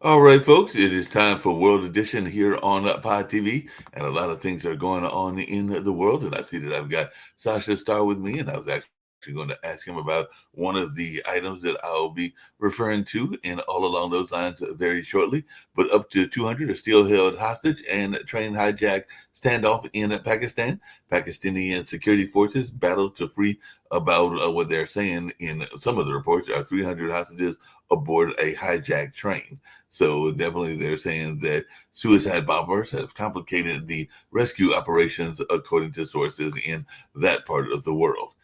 All right, folks, it is time for World Edition here on Pod TV, and a lot of things are going on in the world. And I see that I've got Sasha Star with me, and I was actually going to ask him about one of the items that I'll be referring to, and all along those lines very shortly. But up to 200 are still held hostage and train hijack standoff in Pakistan. Pakistani security forces battle to free about what they're saying in some of the reports are 300 hostages aboard a hijacked train. So definitely they're saying that suicide bombers have complicated the rescue operations, according to sources in that part of the world.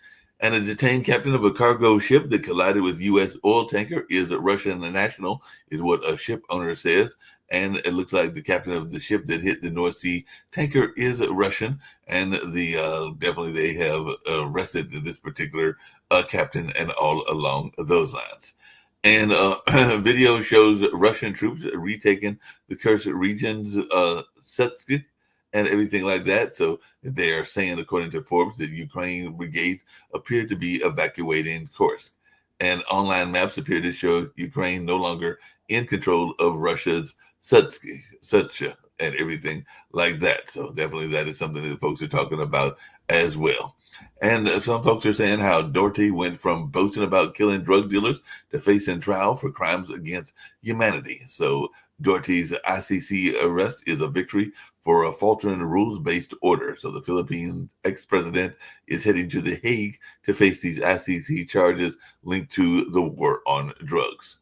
And a detained captain of a cargo ship that collided with U.S. oil tanker is a Russian national, is what a ship owner says. And it looks like the captain of the ship that hit the North Sea tanker is Russian, and the definitely they have arrested this particular captain and all along those lines. And video shows Russian troops retaking the Kursk regions, Setsk, and everything like that. So they are saying, according to Forbes, that Ukraine brigades appear to be evacuating Kursk. And online maps appear to show Ukraine no longer in control of Russia's Sutsha, and everything like that. So definitely that is something that folks are talking about as well. And some folks are saying how Doherty went from boasting about killing drug dealers to facing trial for crimes against humanity. So Doherty's ICC arrest is a victory for a faltering rules-based order. So the Philippine ex-president is heading to The Hague to face these ICC charges linked to the war on drugs.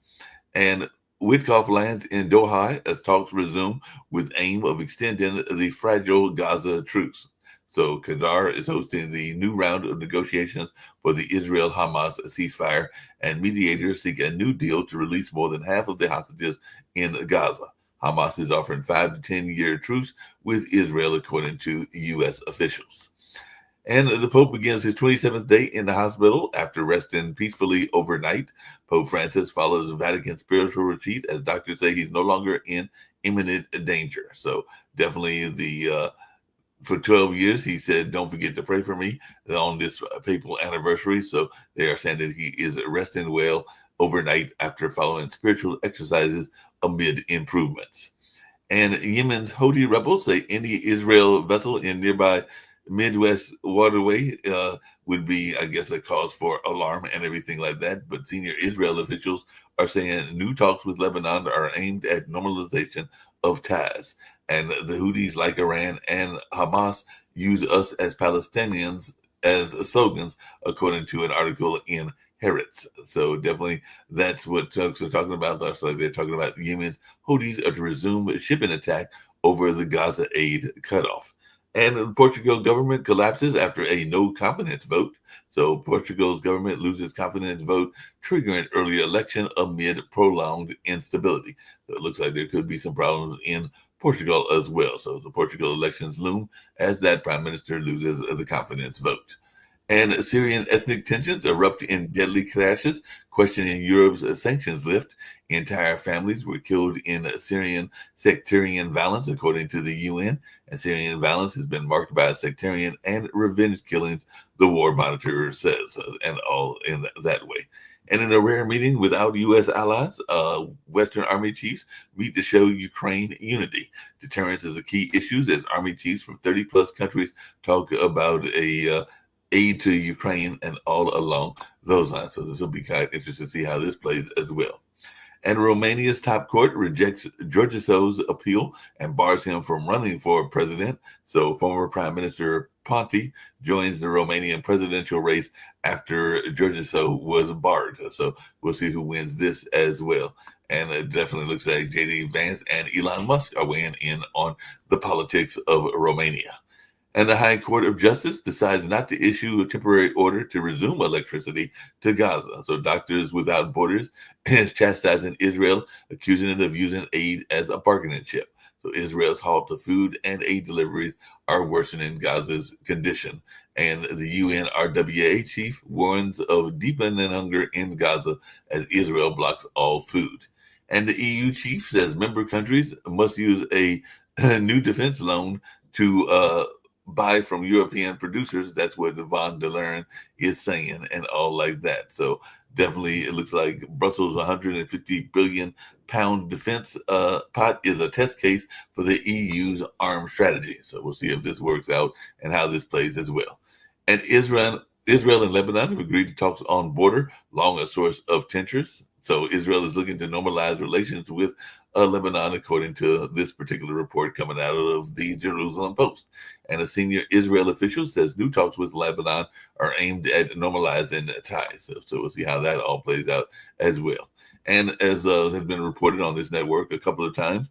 And Witkoff lands in Doha as talks resume with aim of extending the fragile Gaza truce. So Qatar is hosting the new round of negotiations for the Israel-Hamas ceasefire, and mediators seek a new deal to release more than half of the hostages in Gaza. Hamas is offering 5 to 10 year truce with Israel, according to U.S. officials. And the Pope begins his 27th day in the hospital after resting peacefully overnight. Pope Francis follows Vatican spiritual retreat as doctors say he's no longer in imminent danger. So definitely for 12 years, he said, "Don't forget to pray for me" on this papal anniversary. So they are saying that he is resting well overnight after following spiritual exercises amid improvements. And Yemen's Houthi rebels say any Israel vessel in nearby Midwest waterway would be, I guess, a cause for alarm and everything like that. But senior Israel officials are saying new talks with Lebanon are aimed at normalization of ties. And the Houthis, like Iran and Hamas, use us as Palestinians as slogans, according to an article in Haaretz. So definitely that's what folks are talking about. That's like they're talking about Yemen's Houthis are to resume a shipping attack over the Gaza aid cutoff. And the Portugal government collapses after a no confidence vote. So Portugal's government loses confidence vote, triggering early election amid prolonged instability. So it looks like there could be some problems in Portugal as well. So the Portugal elections loom as that prime minister loses the confidence vote. And Syrian ethnic tensions erupt in deadly clashes, questioning Europe's sanctions lift. Entire families were killed in Syrian sectarian violence, according to the UN. And Syrian violence has been marked by sectarian and revenge killings, the War Monitor says, and all in that way. And in a rare meeting without U.S. allies, Western Army chiefs meet to show Ukraine unity. Deterrence is a key issue as Army chiefs from 30 plus countries talk about a aid to Ukraine and all along those lines. So this will be kind of interesting to see how this plays as well. And Romania's top court rejects Georgescu's appeal and bars him from running for president. So former Prime Minister Ponti joins the Romanian presidential race after Georgescu was barred. So we'll see who wins this as well. And it definitely looks like J.D. Vance and Elon Musk are weighing in on the politics of Romania. And the High Court of Justice decides not to issue a temporary order to resume electricity to Gaza. So Doctors Without Borders is chastising Israel, accusing it of using aid as a bargaining chip. So Israel's halt to food and aid deliveries are worsening Gaza's condition. And the UNRWA chief warns of deepening hunger in Gaza as Israel blocks all food. And the EU chief says member countries must use a new defense loan to buy from European producers. That's what von der Leyen is saying, and all like that. So definitely it looks like Brussels' 150 billion pound defense pot is a test case for the EU's arms strategy. So we'll see if this works out and how this plays as well. And Israel and Lebanon have agreed to talks on border, long a source of tensions. So Israel is looking to normalize relations with Lebanon, according to this particular report coming out of the Jerusalem Post. And a senior Israel official says new talks with Lebanon are aimed at normalizing ties. So we'll see how that all plays out as well. And as has been reported on this network a couple of times,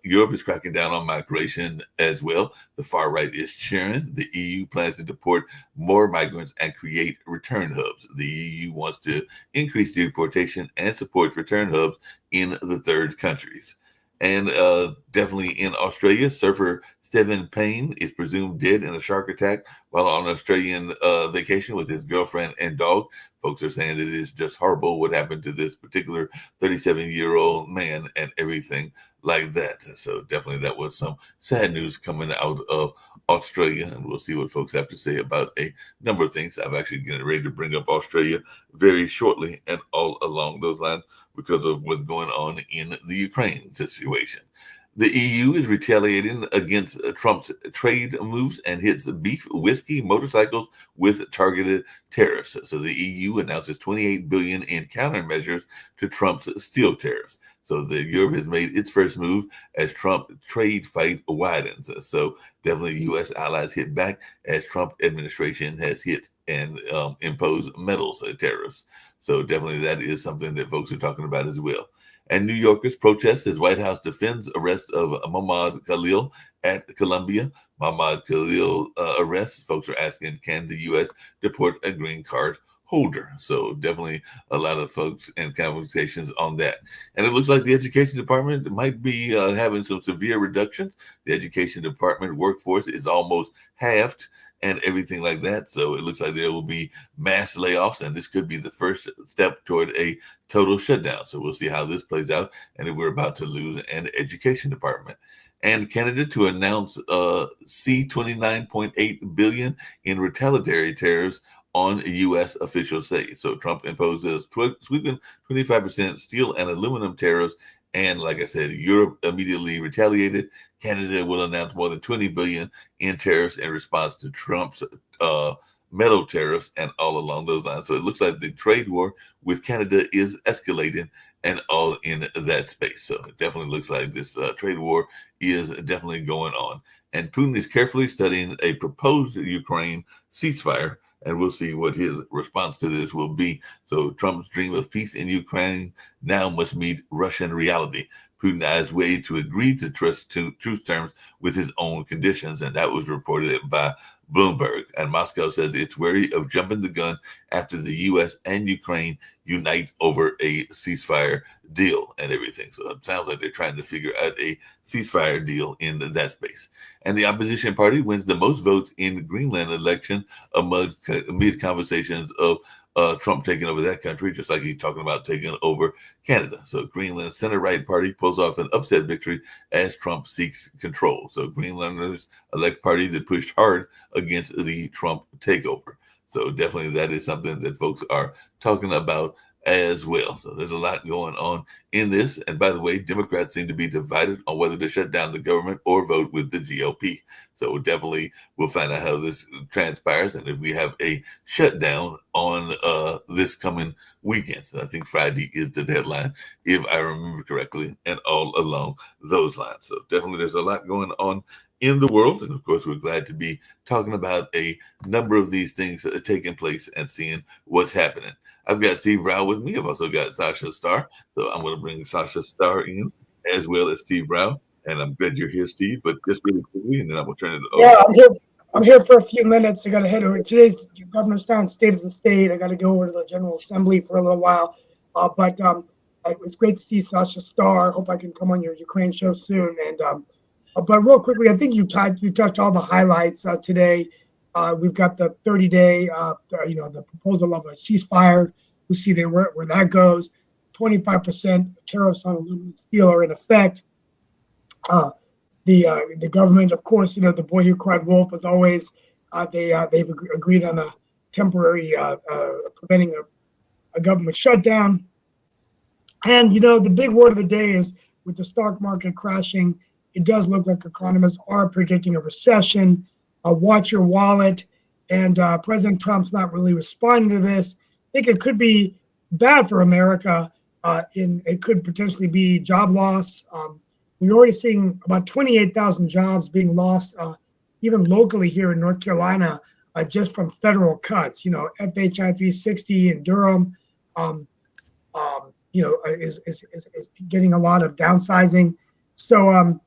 Europe is cracking down on migration as well. The far right is cheering. The EU plans to deport more migrants and create return hubs. The EU wants to increase deportation and support return hubs in the third countries. And definitely in Australia, surfer Stephen Payne is presumed dead in a shark attack while on Australian vacation with his girlfriend and dog. Folks are saying that it is just horrible what happened to this particular 37-year-old man and everything like that. So definitely that was some sad news coming out of Australia, and we'll see what folks have to say about a number of things. I'm actually getting ready to bring up Australia very shortly and all along those lines because of what's going on in the Ukraine situation. The EU is retaliating against Trump's trade moves and hits beef, whiskey, motorcycles with targeted tariffs. So the EU announces $28 billion in countermeasures to Trump's steel tariffs. So Europe has made its first move as Trump trade fight widens. So definitely U.S. allies hit back as Trump administration has hit and imposed metals tariffs. So definitely that is something that folks are talking about as well. And New Yorkers protest as White House defends arrest of Mohammad Khalil at Columbia. Mohammad Khalil arrest. Folks are asking, can the U.S. deport a green card holder? So definitely a lot of folks and conversations on that. And it looks like the education department might be having some severe reductions. The education department workforce is almost halved and everything like that. So it looks like there will be mass layoffs, and this could be the first step toward a total shutdown. So we'll see how this plays out, and if we're about to lose an education department. And Canada to announce $29.8 billion in retaliatory tariffs on U.S. officials say. So Trump imposes sweeping 25% steel and aluminum tariffs. And like I said, Europe immediately retaliated. Canada will announce more than $20 billion in tariffs in response to Trump's metal tariffs and all along those lines. So it looks like the trade war with Canada is escalating and all in that space. So it definitely looks like this trade war is definitely going on. And Putin is carefully studying a proposed Ukraine ceasefire, and we'll see what his response to this will be. So Trump's dream of peace in Ukraine now must meet Russian reality. Putin eyes way to agree to truce terms with his own conditions, and that was reported by Bloomberg. And Moscow says it's wary of jumping the gun after the U.S. and Ukraine unite over a ceasefire deal and everything. So it sounds like they're trying to figure out a ceasefire deal in that space. And the opposition party wins the most votes in the Greenland election amid conversations of Trump taking over that country, just like he's talking about taking over Canada. So Greenland's center-right party pulls off an upset victory as Trump seeks control. So Greenlanders elect party that pushed hard against the Trump takeover. So definitely that is something that folks are talking about as well. So there's a lot going on in this. And by the way, Democrats seem to be divided on whether to shut down the government or vote with the GOP. So definitely we'll find out how this transpires and if we have a shutdown on this coming weekend. So I think Friday is the deadline, if I remember correctly, and all along those lines. So definitely there's a lot going on in the world. And of course, we're glad to be talking about a number of these things that are taking place and seeing what's happening. I've got Steve Rao with me. I've also got Sasha Starr. So I'm going to bring Sasha Starr in as well as Steve Rao. And I'm glad you're here, Steve, but just really quickly, and then I'm going to turn it over. Yeah, I'm here for a few minutes. I got to head over. Today's Governorstown State of the State. I got to go over to the General Assembly for a little while. But it was great to see Sasha Starr. Hope I can come on your Ukraine show soon. And but real quickly, I think you touched all the highlights today. We've got the 30-day, the proposal of a ceasefire. We'll see where that goes. 25% tariffs on aluminum and steel are in effect. The government, of course, the boy who cried wolf, as always. They've agreed on a temporary preventing a government shutdown. And, the big word of the day is with the stock market crashing, it does look like economists are predicting a recession. Watch your wallet. And President Trump's not really responding to this. I think it could be bad for America. It could potentially be job loss. We're already seeing about 28,000 jobs being lost, even locally here in North Carolina, just from federal cuts. FHI 360 in Durham. Is getting a lot of downsizing. So,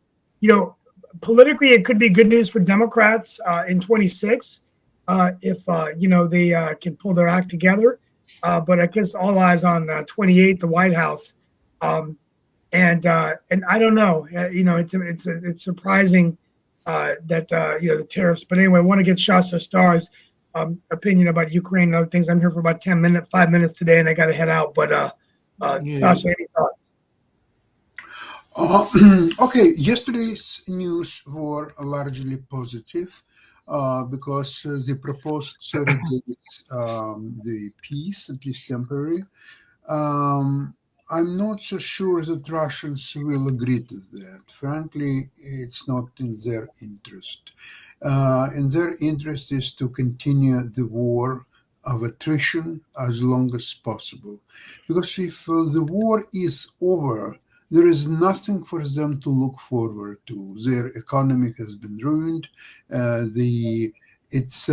politically, it could be good news for Democrats in 26 if they can pull their act together. But I guess all eyes on 28, the White House, and I don't know. It's surprising that the tariffs. But anyway, I want to get Shasta Star's opinion about Ukraine and other things. I'm here for about 5 minutes today, and I got to head out. But Sasha, any thoughts? Okay, yesterday's news were largely positive because the proposed surrogates, the peace, at least temporary. I'm not so sure that Russians will agree to that. Frankly, it's not in their interest. In their interest is to continue the war of attrition as long as possible. Because if the war is over, there is nothing for them to look forward to. Their economy has been ruined. It's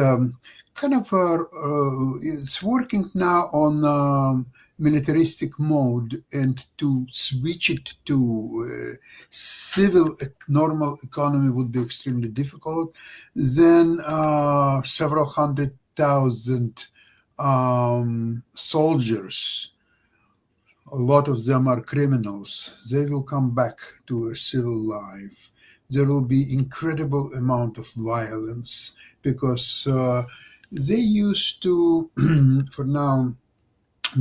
it's working now on militaristic mode, and to switch it to civil normal economy would be extremely difficult. Then several 100,000 soldiers, a lot of them are criminals, they will come back to a civil life. There will be incredible amount of violence because they used to, for now,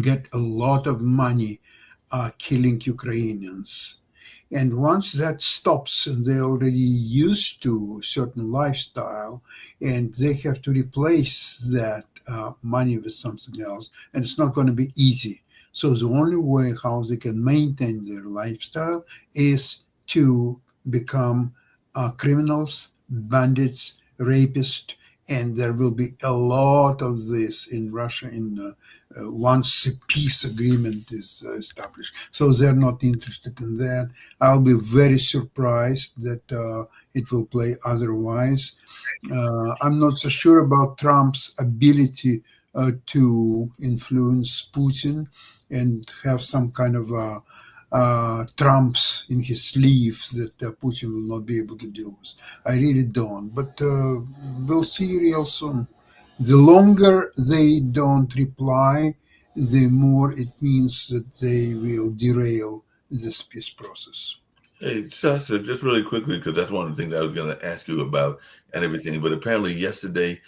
get a lot of money killing Ukrainians. And once that stops and they're already used to a certain lifestyle and they have to replace that money with something else, and it's not going to be easy. So the only way how they can maintain their lifestyle is to become criminals, bandits, rapists, and there will be a lot of this in Russia once a peace agreement is established. So they're not interested in that. I'll be very surprised that it will play otherwise. I'm not so sure about Trump's ability to influence Putin and have some kind of trumps in his sleeves that Putin will not be able to deal with. I really don't, but we'll see real soon. The longer they don't reply, the more it means that they will derail this peace process. Hey, Shasta, just really quickly, because that's one of the things I was going to ask you about and everything. But apparently, yesterday,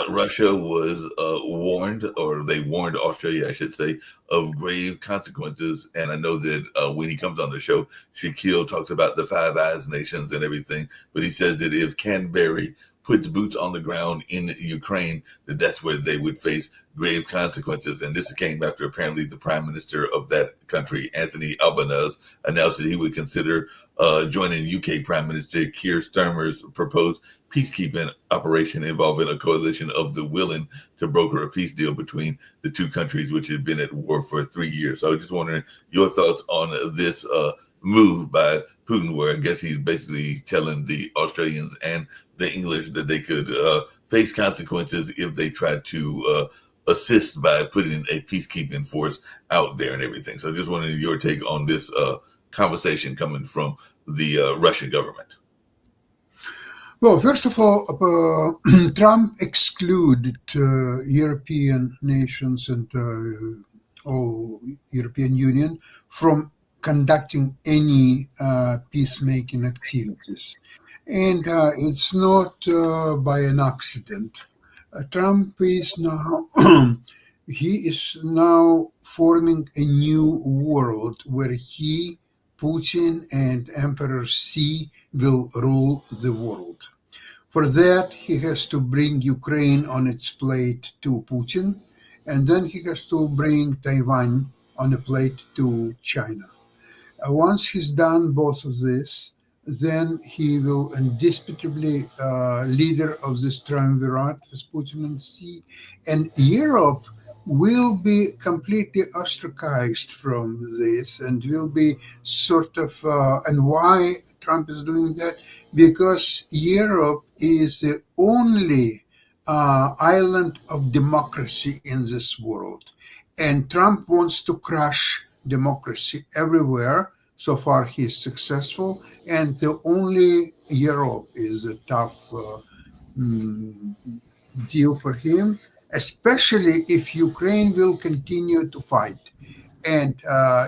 Russia was warned, or they warned Australia, I should say, of grave consequences. And I know that when he comes on the show, Shaquille talks about the Five Eyes nations and everything. But he says that if Canberra puts boots on the ground in Ukraine, that that's where they would face grave consequences. And this came after apparently the prime minister of that country, Anthony Albanese, announced that he would consider joining UK Prime Minister Keir Starmer's proposed peacekeeping operation involving a coalition of the willing to broker a peace deal between the two countries, which had been at war for 3 years. So I was just wondering your thoughts on this move by Putin, where I guess he's basically telling the Australians and the English that they could face consequences if they tried to assist by putting a peacekeeping force out there and everything. So just wondering your take on this conversation coming from the Russian government. Well, first of all, Trump excluded European nations and all European Union from conducting any peacemaking activities. And it's not by an accident. Trump is now he is now forming a new world where he, Putin, and Emperor Xi will rule the world. For that, he has to bring Ukraine on its plate to Putin and then he has to bring Taiwan on a plate to China. Once he's done both of this, then he will indisputably leader of this triumvirate with Putin and Xi, and Europe will be completely ostracized from this and will be sort of and why Trump is doing that, because Europe is the only island of democracy in this world, and Trump wants to crush democracy everywhere. So far, he's successful, and the only Europe is a tough mm, deal for him, especially if Ukraine will continue to fight. And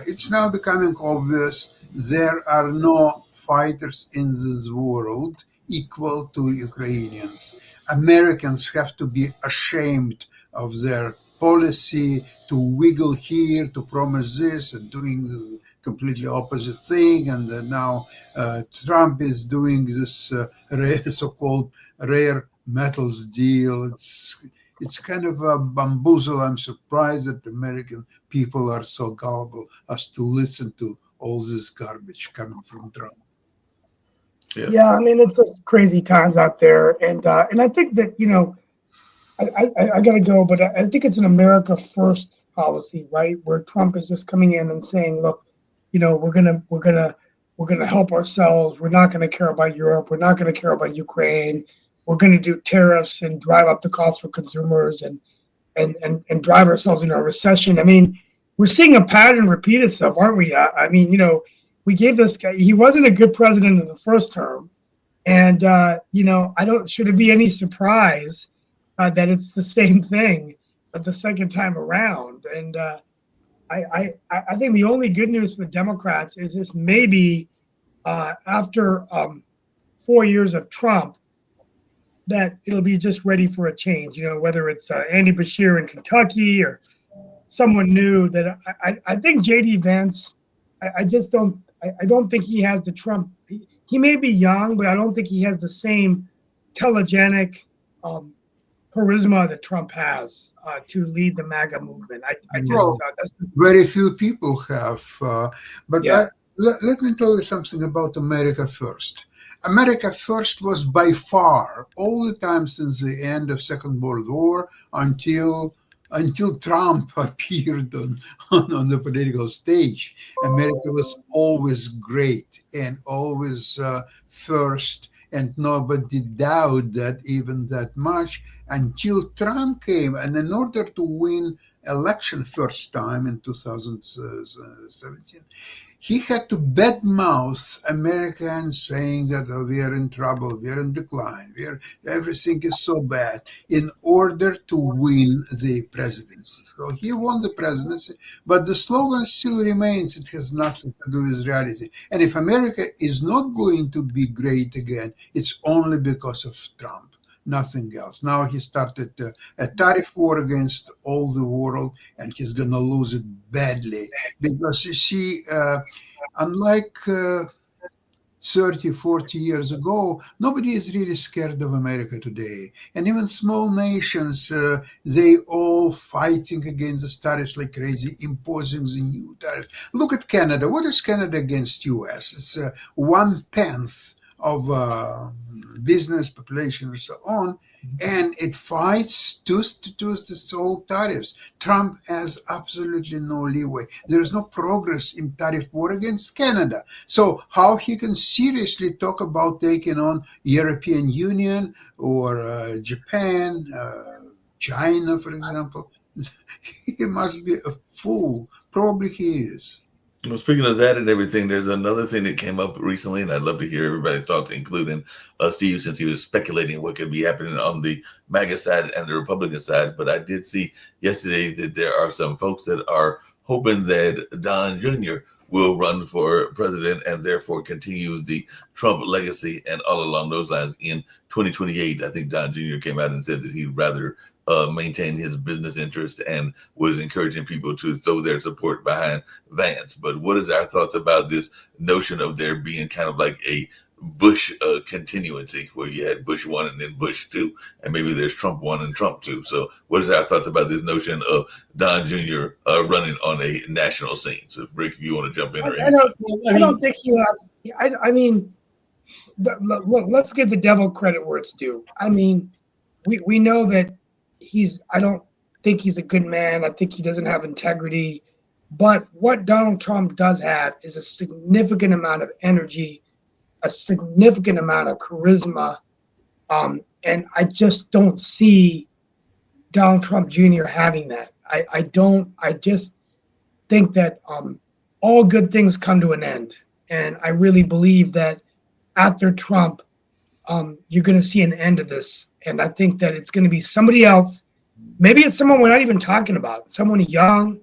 it's now becoming obvious there are no fighters in this world equal to Ukrainians. Americans have to be ashamed of their policy to wiggle here, to promise this, and doing the completely opposite thing. And now Trump is doing this so-called rare metals deal. It's kind of a bamboozle. I'm surprised that American people are so gullible as to listen to all this garbage coming from Trump. Yeah, I mean, it's just crazy times out there, and I think that I gotta go, but I think it's an America first policy, right? Where Trump is just coming in and saying, look, we're gonna help ourselves. We're not gonna care about Europe. We're not gonna care about Ukraine. We're gonna do tariffs and drive up the cost for consumers and drive ourselves into a recession. I mean, we're seeing a pattern repeat itself, aren't we? I mean, we gave this guy, he wasn't a good president in the first term. And, should it be any surprise that it's the same thing, but the second time around? And I think the only good news for Democrats is this maybe after 4 years of Trump, that it'll be just ready for a change, whether it's Andy Beshear in Kentucky or someone new. That I think J.D. Vance, I don't think he has the Trump. He may be young, but I don't think he has the same telegenic charisma that Trump has to lead the MAGA movement. Very few people have. But Yeah. Let me tell you something about America First. America First was by far all the time since the end of Second World War until Trump appeared on the political stage. America was always great and always first, and nobody doubted that even that much until Trump came. And in order to win election first time in 2017, he had to badmouth Americans, saying that we are in trouble, we are in decline, everything is so bad, in order to win the presidency. So he won the presidency, but the slogan still remains, it has nothing to do with reality. And if America is not going to be great again, it's only because of Trump, nothing else. Now he started a tariff war against all the world, and he's going to lose it badly. Because you see, unlike 30, 40 years ago, nobody is really scared of America today. And even small nations, they all fighting against the tariffs like crazy, imposing the new tariffs. Look at Canada. What is Canada against US? It's 1/10 of business population and so on, and it fights tooth to tooth the whole tariffs. Trump has absolutely no leeway. There is no progress in tariff war against Canada. So how he can seriously talk about taking on European Union or Japan, China, for example? He must be a fool. Probably he is. Well, speaking of that and everything, there's another thing that came up recently, and I'd love to hear everybody's thoughts, including Steve, since he was speculating what could be happening on the MAGA side and the Republican side. But I did see yesterday that there are some folks that are hoping that Don Jr. will run for president and therefore continues the Trump legacy and all along those lines in 2028. I think Don Jr. came out and said that he'd rather maintain his business interest and was encouraging people to throw their support behind Vance. But what is our thoughts about this notion of there being kind of like a Bush continuancy, where you had Bush 1 and then Bush 2, and maybe there's Trump 1 and Trump 2. So what is our thoughts about this notion of Don Jr. Running on a national scene? So Rick, if you want to jump in, or I don't think he has. I mean, look, let's give the devil credit where it's due. I mean, we know that I don't think he's a good man. I think he doesn't have integrity. But what Donald Trump does have is a significant amount of energy, a significant amount of charisma. And I just don't see Donald Trump Jr. having that. I just think that all good things come to an end. And I really believe that after Trump, you're going to see an end of this. And I think that it's going to be somebody else. Maybe it's someone we're not even talking about, someone young,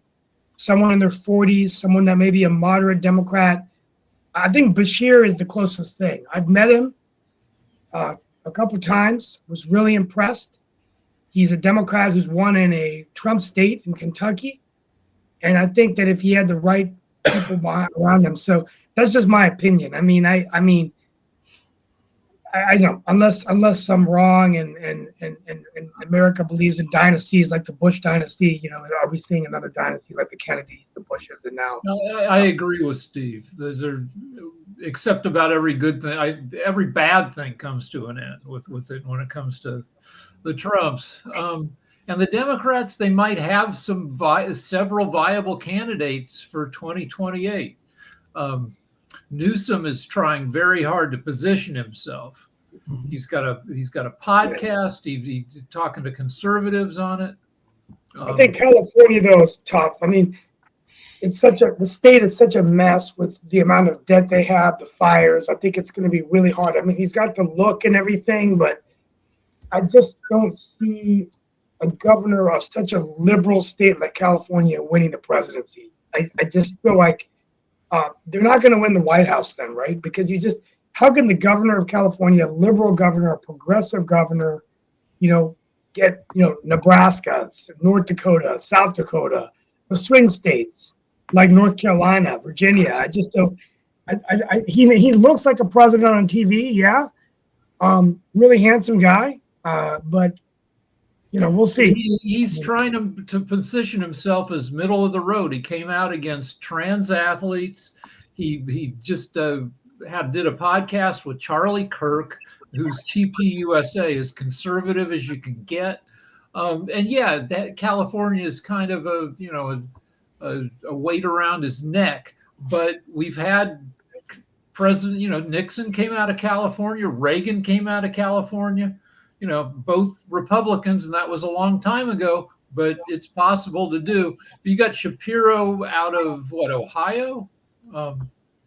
someone in their 40s, someone that may be a moderate Democrat. I think Bashir is the closest thing. I've met him a couple times, was really impressed. He's a Democrat who's won in a Trump state in Kentucky. And I think that if he had the right people around him. So that's just my opinion. I mean, I don't, unless I'm wrong and America believes in dynasties like the Bush dynasty, are we seeing another dynasty like the Kennedys, the Bushes, and now? No, I agree with Steve. Except about every good thing, every bad thing comes to an end with it when it comes to the Trumps. And the Democrats, they might have several viable candidates for 2028. Newsom is trying very hard to position himself. He's got a podcast. He's talking to conservatives on it. I think California though is tough. I mean, the state is such a mess with the amount of debt they have, the fires. I think it's going to be really hard. I mean, he's got the look and everything, but I just don't see a governor of such a liberal state like California winning the presidency. I just feel like they're not going to win the White House then, right? Because how can the governor of California, a liberal governor, a progressive governor, get, Nebraska, North Dakota, South Dakota, the swing states like North Carolina, Virginia. I just don't. He looks like a president on TV, yeah. Really handsome guy, but we'll see. He's trying to position himself as middle of the road. He came out against trans athletes. He just did a podcast with Charlie Kirk, who's TPUSA, as conservative as you can get. And yeah, that California is kind of a weight around his neck. But we've had President, Nixon came out of California, Reagan came out of California. Both Republicans, and that was a long time ago, but it's possible to do. You got Shapiro out of Ohio?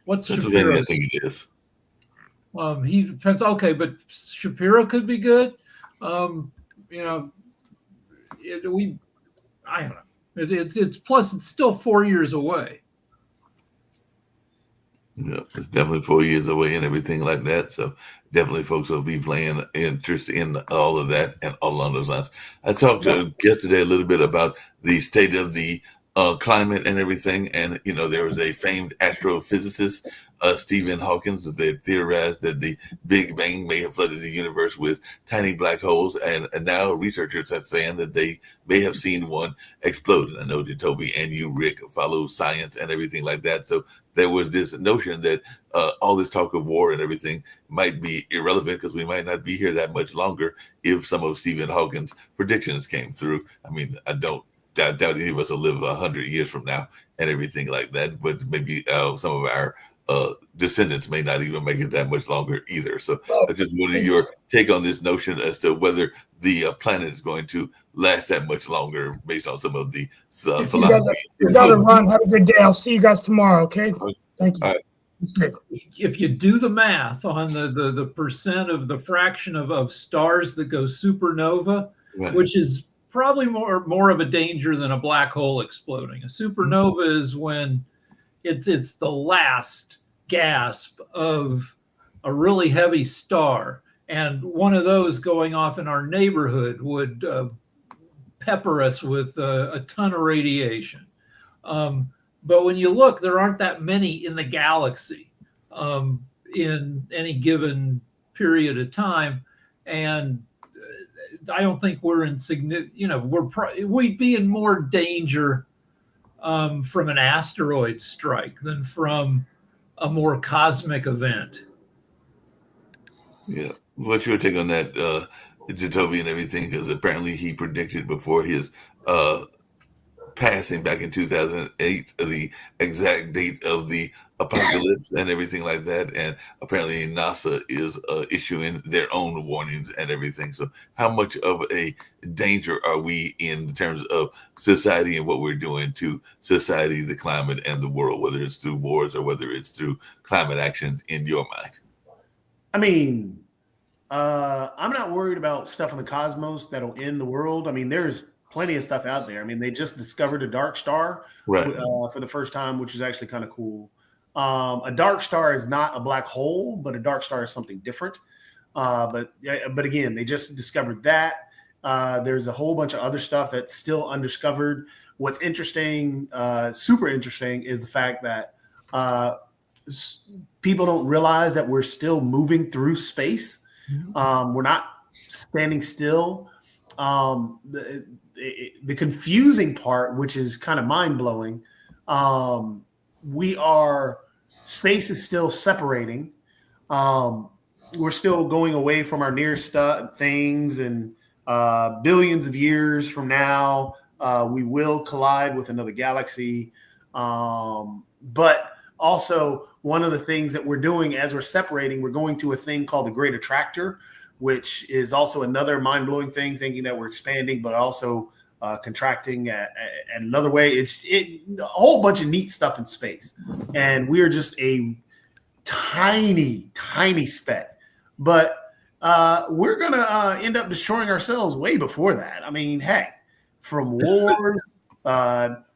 What's Shapiro? I think it is. He depends. Okay, but Shapiro could be good. I don't know. It's plus it's still 4 years away. Yeah, it's definitely 4 years away and everything like that. So definitely folks will be playing interest in all of that and all along those lines. I talked yesterday a little bit about the state of the climate and everything. And, there was a famed astrophysicist, Stephen Hawking, that theorized that the Big Bang may have flooded the universe with tiny black holes. And now researchers are saying that they may have seen one explode. I know Jacoby and you, Rick, follow science and everything like that. So there was this notion that all this talk of war and everything might be irrelevant because we might not be here that much longer if some of Stephen Hawking's predictions came through. I mean, I doubt any of us will live 100 years from now and everything like that, but maybe some of our descendants may not even make it that much longer either. So I just wanted your take on this notion as to whether the planet is going to last that much longer based on some of the philosophy. You got to run. Have a good day. I'll see you guys tomorrow, okay? Thank you. All right. If you do the math on the percent of the fraction of stars that go supernova, Right. which is probably more of a danger than a black hole exploding. A supernova is when it's the last gasp of a really heavy star, and one of those going off in our neighborhood would pepper us with a ton of radiation. But when you look, there aren't that many in the galaxy. in any given period of time, and I don't think we're in we'd be in more danger from an asteroid strike than from a more cosmic event. Yeah. What's your take on that, Jacoby and everything? Because apparently he predicted before his passing back in 2008 the exact date of the apocalypse and everything like that. And apparently NASA is issuing their own warnings and everything. So how much of a danger are we in terms of society and what we're doing to society, the climate, and the world, whether it's through wars or whether it's through climate actions in your mind? I mean, I'm not worried about stuff in the cosmos that'll end the world. I mean, there's plenty of stuff out there. I mean, they just discovered a dark star for the first time, which is actually kind of cool. A dark star is not a black hole, but a dark star is something different. But again, they just discovered that. There's a whole bunch of other stuff that's still undiscovered. What's interesting, super interesting, is the fact that people don't realize that we're still moving through space. We're not standing still. The confusing part, which is kind of mind-blowing, space is still separating. We're still going away from our near things, and billions of years from now, we will collide with another galaxy. But also, one of the things that we're doing as we're separating, we're going to a thing called the Great Attractor, which is also another mind-blowing thing, thinking that we're expanding, but also contracting at another way. It's a whole bunch of neat stuff in space. And we are just a tiny, tiny speck. But we're going to end up destroying ourselves way before that. I mean, heck, from wars,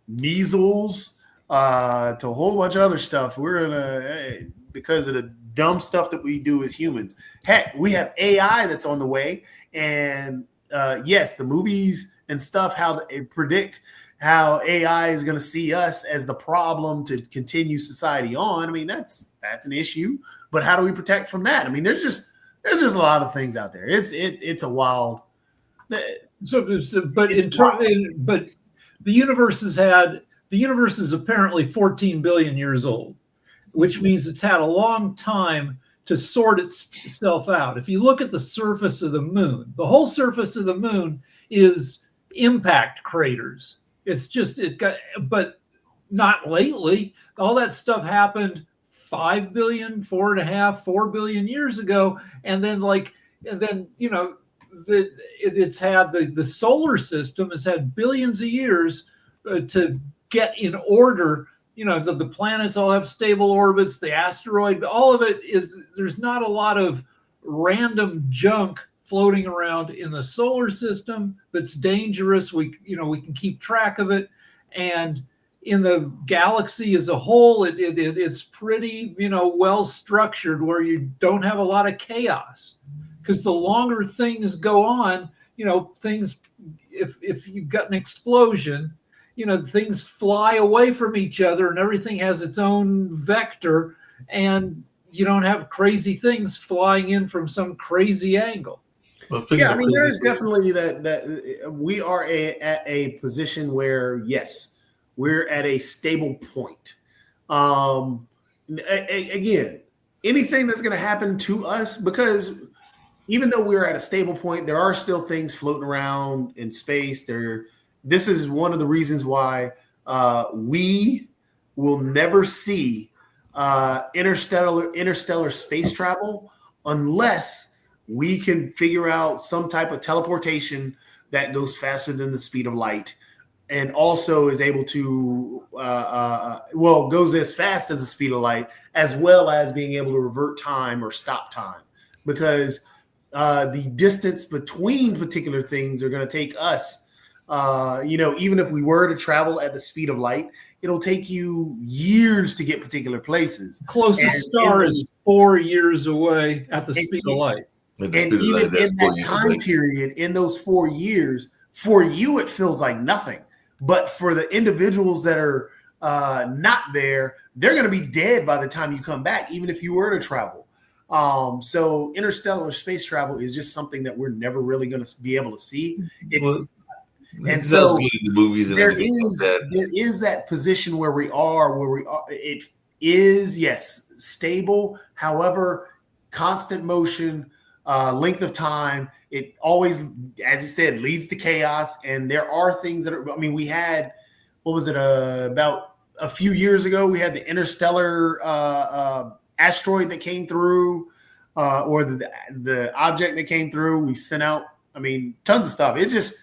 measles, to a whole bunch of other stuff, we're going to, because of the dumb stuff that we do as humans. Heck, we have AI that's on the way. And yes, the movies and stuff, how they predict how AI is going to see us as the problem to continue society on. I mean, that's an issue. But how do we protect from that? I mean, there's just a lot of things out there. It's a wild. But the universe is apparently 14 billion years old, which means it's had a long time to sort itself out. If you look at the surface of the moon, the whole surface of the moon is impact craters. But not lately. All that stuff happened 5 billion, 4 billion years ago. And then it's had the solar system has had billions of years to get in order. The planets all have stable orbits, the asteroid, all of it there's not a lot of random junk floating around in the solar system that's dangerous. We can keep track of it. And in the galaxy as a whole, it's pretty, well structured, where you don't have a lot of chaos. Because the longer things go on, things, if you've got an explosion, things fly away from each other and everything has its own vector, and you don't have crazy things flying in from some crazy angle. Yeah, I mean, there is definitely that we are at a position where, yes, we're at a stable point. Again, anything that's going to happen to us, because even though we're at a stable point, there are still things floating around in space. This is one of the reasons why we will never see interstellar space travel unless we can figure out some type of teleportation that goes faster than the speed of light, and also is able to, goes as fast as the speed of light, as well as being able to revert time or stop time. Because the distance between particular things are going to take us, even if we were to travel at the speed of light, it'll take you years to get particular places. Closest star is 4 years away at the speed of light. And even in that time period, in those 4 years, for you, it feels like nothing. But for the individuals that are not there, they're going to be dead by the time you come back, even if you were to travel. So interstellar space travel is just something that we're never really going to be able to see. Well, And that's so really the movies and everything like that. there is that position where we are. It is, yes, stable. However, constant motion, length of time. It always, as you said, leads to chaos. And there are things that are. I mean, we had, what was it, about a few years ago? We had the interstellar asteroid that came through, or the object that came through. We sent out, I mean, tons of stuff. It just.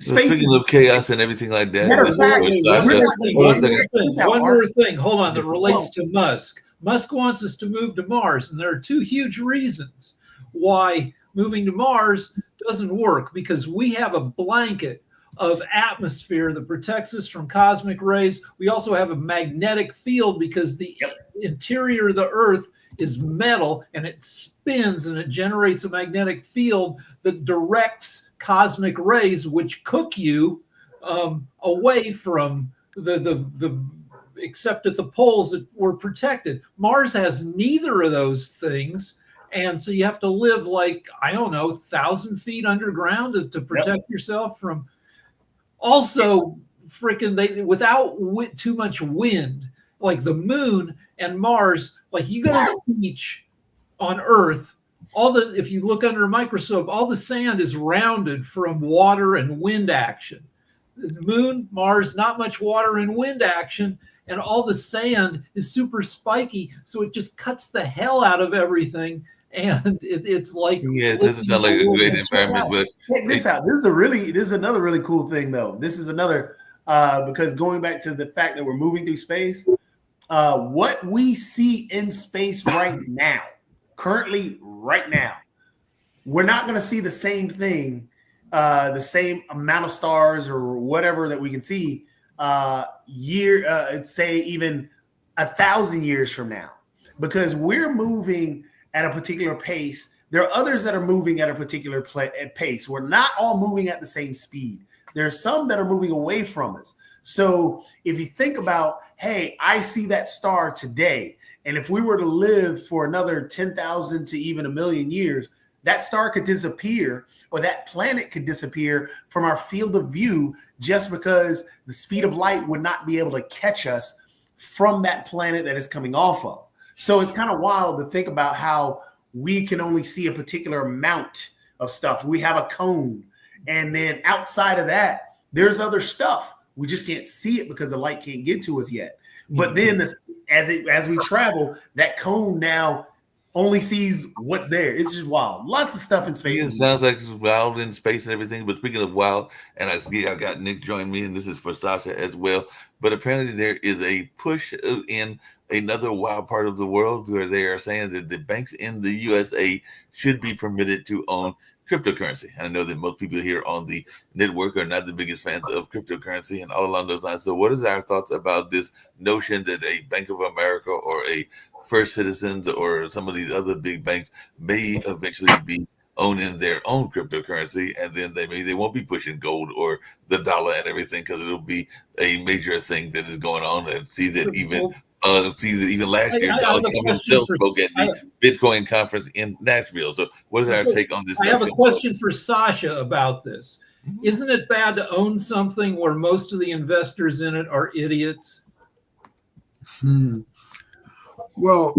Speaking of chaos and everything like that, Matter of fact, one more thing. Hold on, that relates to Musk. Musk wants us to move to Mars, and there are two huge reasons why moving to Mars doesn't work. Because we have a blanket of atmosphere that protects us from cosmic rays. We also have a magnetic field because the interior of the Earth is metal, and it spins and it generates a magnetic field that directs cosmic rays, which cook you away from the except at the poles that were protected. Mars has neither of those things, and so you have to live like, I don't know, 1,000 feet underground to protect yourself from. Also, freaking without too much wind, like the moon and Mars. Like you go to the beach on Earth. If you look under a microscope, all the sand is rounded from water and wind action. The moon, Mars, not much water and wind action, and all the sand is super spiky, so it just cuts the hell out of everything. And it's like, it doesn't sound like a great environment. But check this out. This is another really cool thing, though. This is another because going back to the fact that we're moving through space, what we see in space right now. Currently, right now, we're not going to see the same thing, the same amount of stars or whatever that we can see say even 1,000 years from now, because we're moving at a particular pace. There are others that are moving at a particular pace. We're not all moving at the same speed. There's some that are moving away from us. So if you think about, hey, I see that star today. And if we were to live for another 10,000 to even 1,000,000 years, that star could disappear, or that planet could disappear from our field of view just because the speed of light would not be able to catch us from that planet that it's coming off of. So it's kind of wild to think about how we can only see a particular amount of stuff. We have a cone. And then outside of that, there's other stuff. We just can't see it because the light can't get to us yet. But then as we travel, that cone now only sees what's there. It's just wild. Lots of stuff in space. It sounds like it's wild in space and everything. But speaking of wild, and I see I got Nick join me, and this is for Sasha as well. But apparently there is a push in another wild part of the world where they are saying that the banks in the USA should be permitted to own cryptocurrency. And I know that most people here on the network are not the biggest fans of cryptocurrency and all along those lines. So what is our thoughts about this notion that a Bank of America or a First Citizens or some of these other big banks may eventually be owning their own cryptocurrency, and then they won't be pushing gold or the dollar and everything, because it'll be a major thing that is going on. And see that even last year, Donald Trump himself spoke at the Bitcoin conference in Nashville. So what is our take on this? I have a question for Sasha about this. Isn't it bad to own something where most of the investors in it are idiots? Well,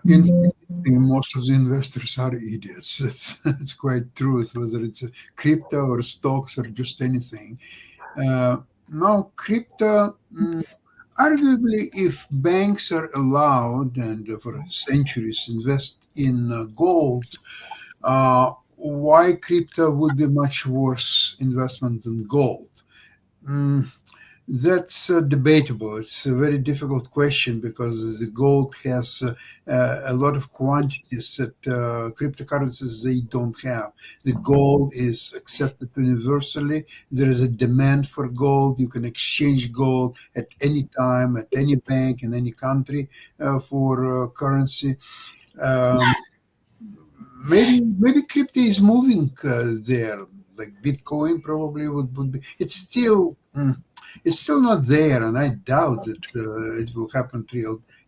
in most of the investors are idiots. It's quite true, whether it's crypto or stocks or just anything. Now, crypto, arguably, if banks are allowed and for centuries invest in gold, why crypto would be much worse investment than gold? That's debatable. It's a very difficult question because the gold has a lot of quantities that cryptocurrencies they don't have. The gold is accepted universally. There is a demand for gold. You can exchange gold at any time, at any bank in any country for currency. Maybe crypto is moving there. Like Bitcoin probably would be. It's still. It's still not there, and I doubt that it will happen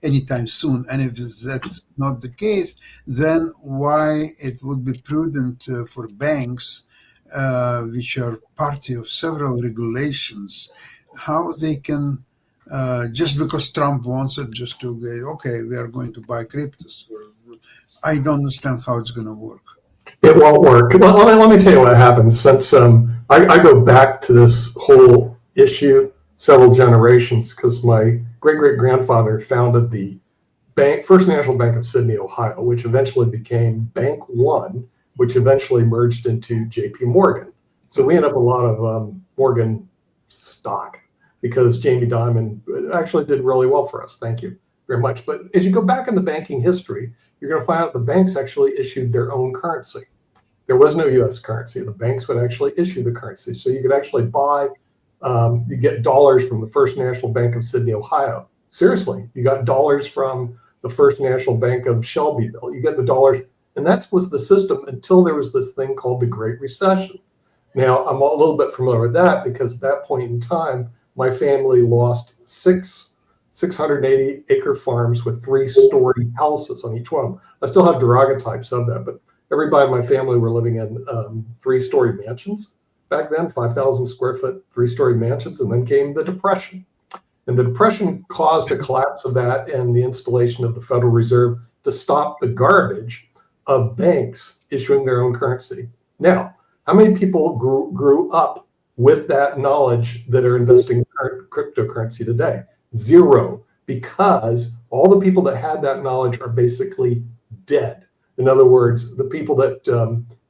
anytime soon. And if that's not the case, then why it would be prudent for banks, which are party of several regulations, how they can, just because Trump wants it, just to go, okay, we are going to buy cryptos. I don't understand how it's going to work. It won't work. Let me tell you what happened. Since I go back to this whole issue several generations, because my great-great-grandfather founded the First National Bank of Sydney, Ohio, which eventually became Bank One, which eventually merged into J.P. Morgan. So we end up a lot of Morgan stock because Jamie Dimon actually did really well for us. Thank you very much. But as you go back in the banking history, you're going to find out the banks actually issued their own currency. There was no U.S. currency. The banks would actually issue the currency. So you could actually buy, you get dollars from the First National Bank of Sydney, Ohio. Seriously, you got dollars from the First National Bank of Shelbyville. You get the dollars, and that was the system until there was this thing called the Great Recession. Now, I'm a little bit familiar with that because at that point in time, my family lost 680-acre farms with 3-story houses on each one. I still have daguerreotypes of that, but everybody in my family were living in 3-story mansions back then, 5,000 square foot, 3-story mansions, and then came the Depression. And the Depression caused a collapse of that and the installation of the Federal Reserve to stop the garbage of banks issuing their own currency. Now, how many people grew up with that knowledge that are investing in cryptocurrency today? Zero, because all the people that had that knowledge are basically dead. In other words, the people that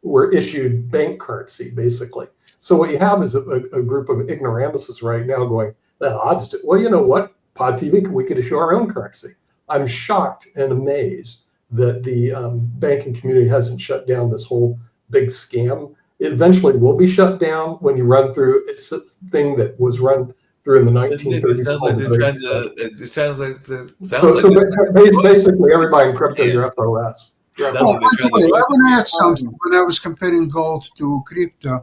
were issued bank currency, basically. So what you have is a group of ignoramuses right now going, well, you know what? Pod TV, we could issue our own currency. I'm shocked and amazed that the banking community hasn't shut down this whole big scam. It eventually will be shut down when you run through. It's a thing that was run through in the 1930s. Basically, everybody in crypto, your FOS. By the way, I want to add something. When I was comparing gold to crypto,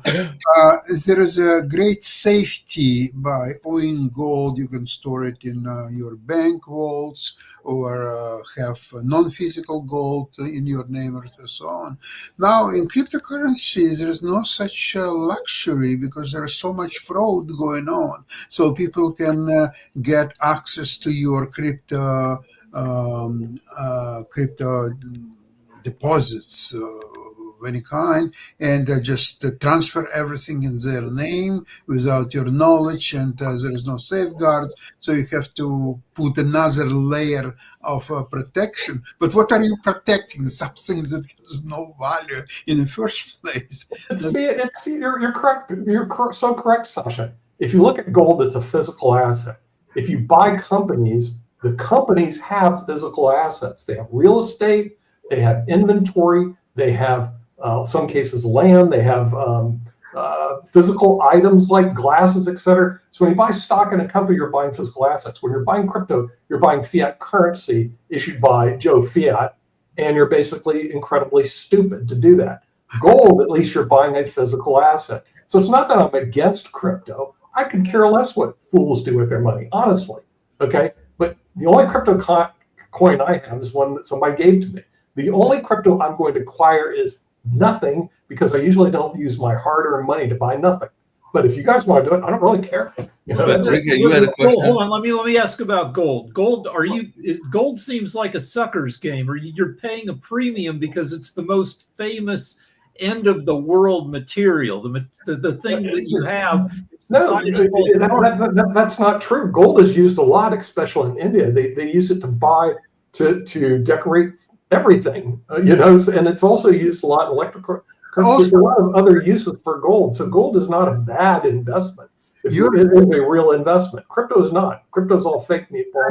there is a great safety by owning gold. You can store it in your bank vaults or have non-physical gold in your name and so on. Now, in cryptocurrency, there is no such luxury because there is so much fraud going on. So people can get access to your crypto deposits of any kind, and just transfer everything in their name without your knowledge, and there is no safeguards, so you have to put another layer of protection. But what are you protecting? Something that has no value in the first place. You're correct. You're so correct, Sasha. If you look at gold, it's a physical asset. If you buy companies, the companies have physical assets. They have real estate, they have inventory, they have, some cases, land, they have physical items like glasses, etc. So when you buy stock in a company, you're buying physical assets. When you're buying crypto, you're buying fiat currency issued by Joe Fiat, and you're basically incredibly stupid to do that. Gold, at least you're buying a physical asset. So it's not that I'm against crypto. I could care less what fools do with their money, honestly, okay? But the only crypto coin I have is one that somebody gave to me. The only crypto I'm going to acquire is nothing because I usually don't use my hard-earned money to buy nothing. But if you guys want to do it, I don't really care. You had a question. Hold on, let me ask about gold. Gold seems like a sucker's game, or you're paying a premium because it's the most famous end of the world material, the thing that you have. No, that's not true. Gold is used a lot, especially in India. They use it to decorate everything, and it's also used a lot in electrical. There's a lot of other uses for gold. So gold is not a bad investment. It is a real investment. Crypto is not. Crypto's all fake meatball.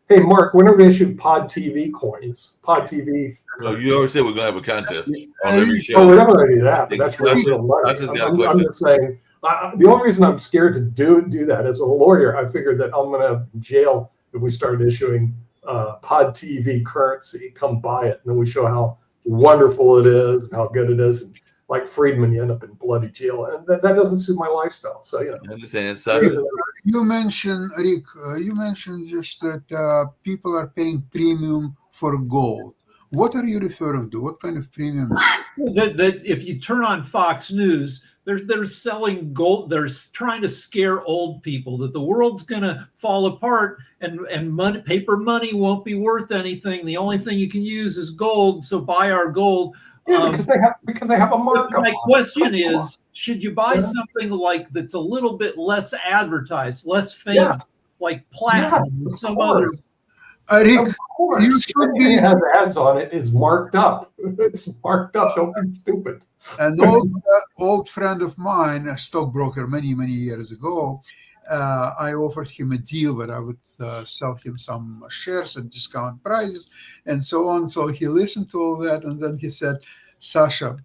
Hey, Mark, when are we issue Pod TV coins? Pod TV. Well, you always say we're going to have a contest on every show. Oh, we're not going to do that, but that's real money. I'm just saying, the only reason I'm scared to do that as a lawyer, I figured that I'm going to jail if we started issuing Pod TV currency. Come buy it, and then we show how wonderful it is and how good it is. And like Friedman, you end up in bloody jail, and that doesn't suit my lifestyle. So I understand, Sasha. You mentioned, Rick, you mentioned just that people are paying premium for gold. What are you referring to? What kind of premium? That if you turn on Fox News, they're selling gold. They're trying to scare old people that the world's going to fall apart and money, paper money won't be worth anything. The only thing you can use is gold. So buy our gold. Yeah, because they have a markup. My question is, should you buy something like that's a little bit less advertised, less famous, like platinum or some other? Rick, Of course, you should be. It has ads on it. Is marked up. It's marked up. Don't be stupid. An old friend of mine, a stockbroker, many years ago, I offered him a deal where I would sell him some shares at discount prices and so on. So he listened to all that, and then he said, "Sasha,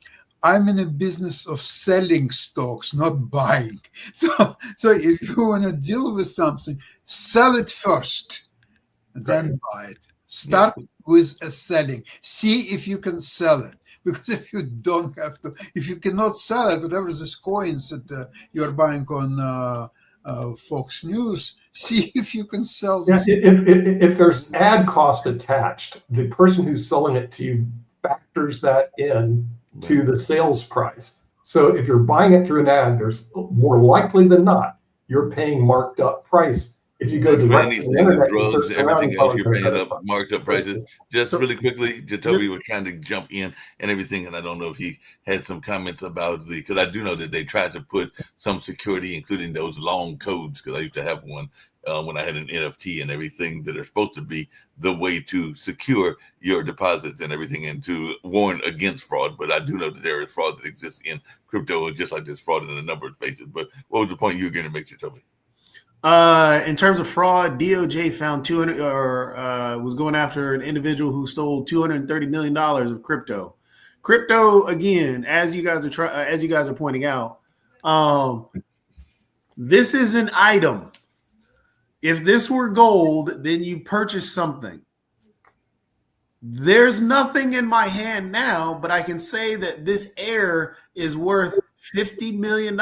I'm in a business of selling stocks, not buying. So if you want to deal with something, sell it first, then buy it. Start with a selling. See if you can sell it. Because if you don't have to, if you cannot sell it, whatever this coins that you're buying on Fox News, see if you can sell this." If there's ad cost attached, the person who's selling it to you factors that in to the sales price. So if you're buying it through an ad, there's more likely than not, you're paying marked up price. If you go to anything, drugs, everything else, you're paying up marked up prices. Just really quickly, Jacoby was trying to jump in and everything, and I don't know if he had some comments about because I do know that they tried to put some security, including those long codes, because I used to have one when I had an NFT and everything that are supposed to be the way to secure your deposits and everything and to warn against fraud. But I do know that there is fraud that exists in crypto, just like there's fraud in a number of spaces. But what was the point you were going to make, Jacoby? In terms of fraud, DOJ found 200 or was going after an individual who stole $230 million of crypto. Crypto, again, as you guys are pointing out, this is an item. If this were gold, then you purchase something. There's nothing in my hand now, but I can say that this air is worth $50 million.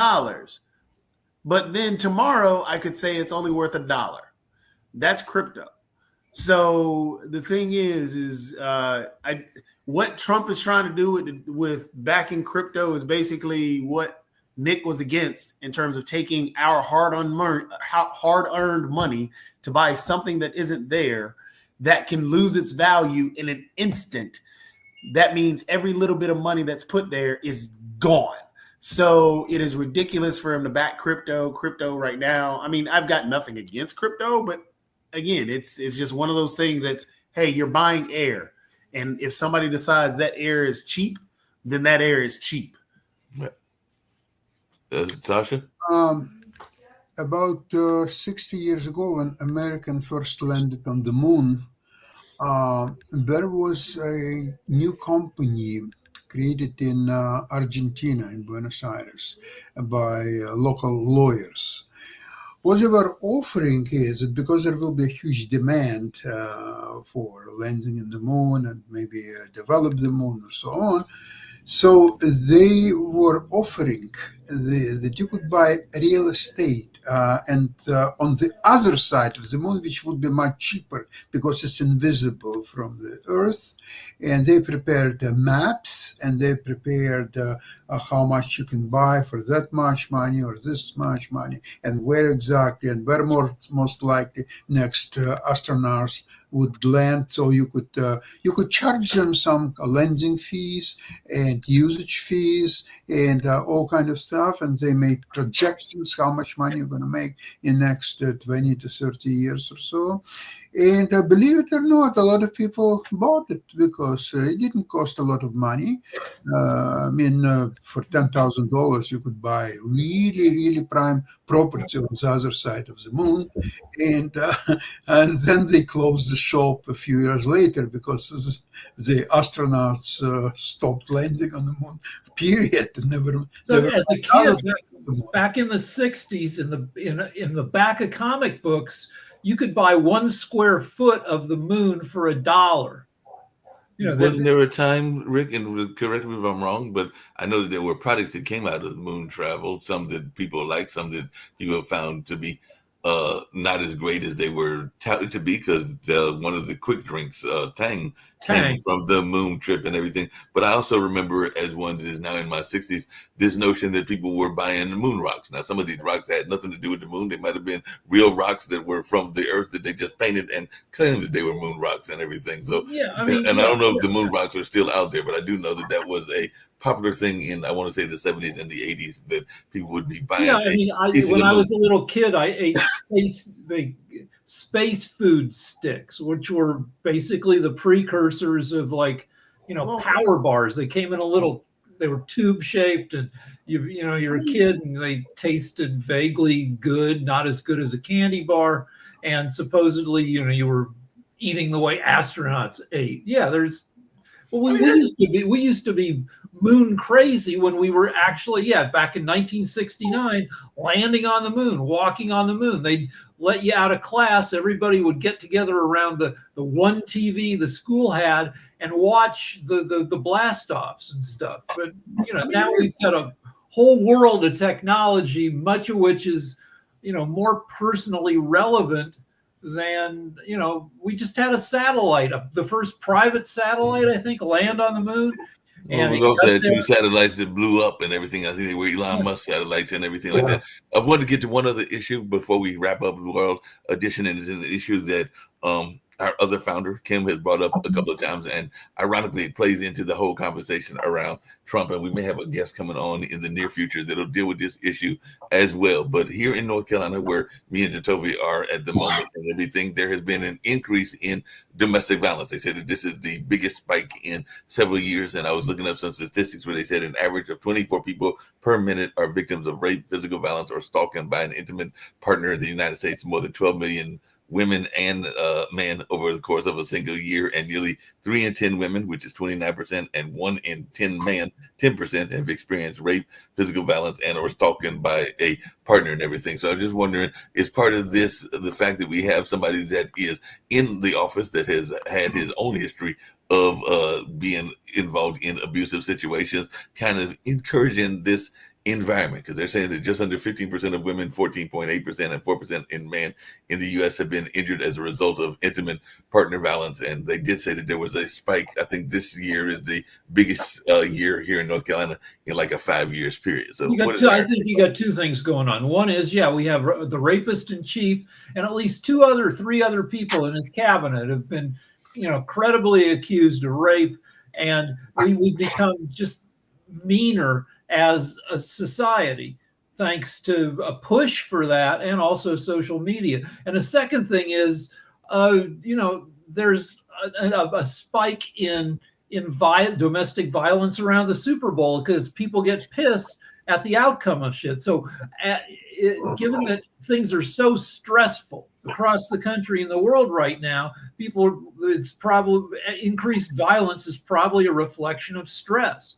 But then tomorrow I could say it's only worth $1. That's crypto. So the thing is what Trump is trying to do with backing crypto is basically what Nick was against in terms of taking our hard-earned money to buy something that isn't there that can lose its value in an instant. That means every little bit of money that's put there is gone. So it is ridiculous for him to back crypto right now. I mean, I've got nothing against crypto, but again, it's just one of those things that's, hey, you're buying air. And if somebody decides that air is cheap, then that air is cheap. Sasha? About 60 years ago, when American first landed on the moon, there was a new company created in Argentina, in Buenos Aires, by local lawyers. What they were offering is that because there will be a huge demand for landing in the moon and maybe develop the moon and so on, so they were offering that you could buy real estate and on the other side of the moon, which would be much cheaper because it's invisible from the Earth. And they prepared maps and they prepared how much you can buy for that much money or this much money and where exactly and where most likely next astronauts would land. So you could charge them some landing fees and usage fees and all kind of stuff. And they made projections how much money you're going to make in next 20 to 30 years or so. And believe it or not, a lot of people bought it because it didn't cost a lot of money. For $10,000, you could buy really, really prime property on the other side of the moon. And then they closed the shop a few years later because the astronauts stopped landing on the moon, period. Never as a kid, back in the 60s, in the back of comic books, you could buy 1 square foot of the moon for $1. You know, Wasn't there a time, Rick, and correct me if I'm wrong, but I know that there were products that came out of moon travel, some that people liked, some that people found to be not as great as they were touted to be, because one of the quick drinks, Tang, came Tang. from the moon trip and everything. But I also remember, as one that is now in my 60s, this notion that people were buying moon rocks. Now, some of these rocks had nothing to do with the moon. They might have been real rocks that were from the earth that they just painted and claimed that they were moon rocks and everything. So, yeah, I and I don't know if the moon rocks are still out there, but I do know that that was a popular thing in, I want to say, the 70s and the 80s, that people would be buying. Yeah, I mean, when I was a little kid, I ate space food sticks, which were basically the precursors of, like, you know, power bars. They came in they were tube shaped, and you're a kid, and they tasted vaguely good, not as good as a candy bar, and supposedly, you were eating the way astronauts ate. Yeah, we used to be moon crazy when we were actually, back in 1969, landing on the moon, walking on the moon. They'd let you out of class. Everybody would get together around the one TV the school had and watch the blast offs and stuff. But now we've got a whole world of technology, much of which is more personally relevant than, we just had a satellite, the first private satellite, I think, land on the moon. And we also had 2 satellites that blew up and everything. I think they were Elon Musk satellites and everything like that. I wanted to get to one other issue before we wrap up the World Edition, and it's an issue that our other founder, Kim, has brought up a couple of times, and ironically, it plays into the whole conversation around Trump. And we may have a guest coming on in the near future that'll deal with this issue as well. But here in North Carolina, where me and Jatovi are at the moment and everything, there has been an increase in domestic violence. They said that this is the biggest spike in several years. And I was looking up some statistics where they said an average of 24 people per minute are victims of rape, physical violence, or stalking by an intimate partner in the United States. More than 12 million women and men over the course of a single year, and nearly 3 in 10 women, which is 29%, and 1 in 10 men, 10%, have experienced rape, physical violence, and or stalking by a partner and everything. So I'm just wondering, is part of this the fact that we have somebody that is in the office that has had his own history of being involved in abusive situations, kind of encouraging this environment? Because they're saying that just under 15% of women, 14.8%, and 4% in men in the U.S. have been injured as a result of intimate partner violence. And they did say that there was a spike. I think this year is the biggest year here in North Carolina in like a 5 years period. So I think you got 2 things going on. One is, we have the rapist in chief, and at least 3 other people in his cabinet have been, credibly accused of rape. And we've become just meaner as a society, thanks to a push for that, and also social media. And the second thing is, there's a spike in domestic violence around the Super Bowl, because people get pissed at the outcome of shit. So given that things are so stressful across the country and the world right now, it's probably increased violence is probably a reflection of stress.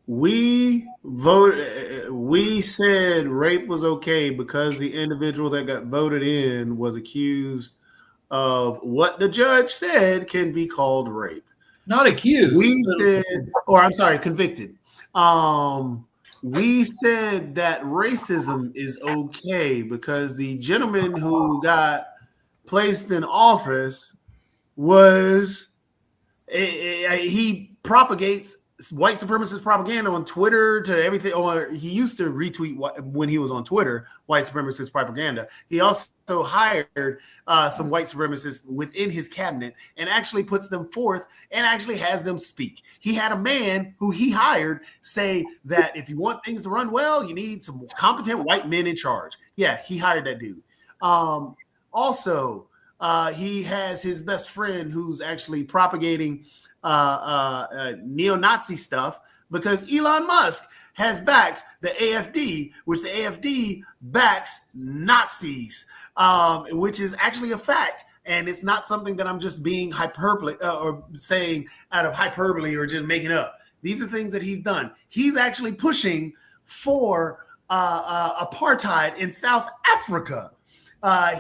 We said rape was okay because the individual that got voted in was accused of what the judge said can be called rape. Not accused. Convicted. We said that racism is okay because the gentleman who got placed in office he propagates white supremacist propaganda on Twitter to everything. Or he used to retweet when he was on Twitter, white supremacist propaganda. He also hired some white supremacists within his cabinet and actually puts them forth and actually has them speak. He had a man who he hired say that if you want things to run well, you need some competent white men in charge. Yeah, he hired that dude. Also, he has his best friend who's actually propagating neo-Nazi stuff, because Elon Musk has backed the AfD, which the AfD backs Nazis, which is actually a fact. And it's not something that I'm just being hyperbole or saying out of hyperbole or just making up. These are things that he's done. He's actually pushing for apartheid in South Africa.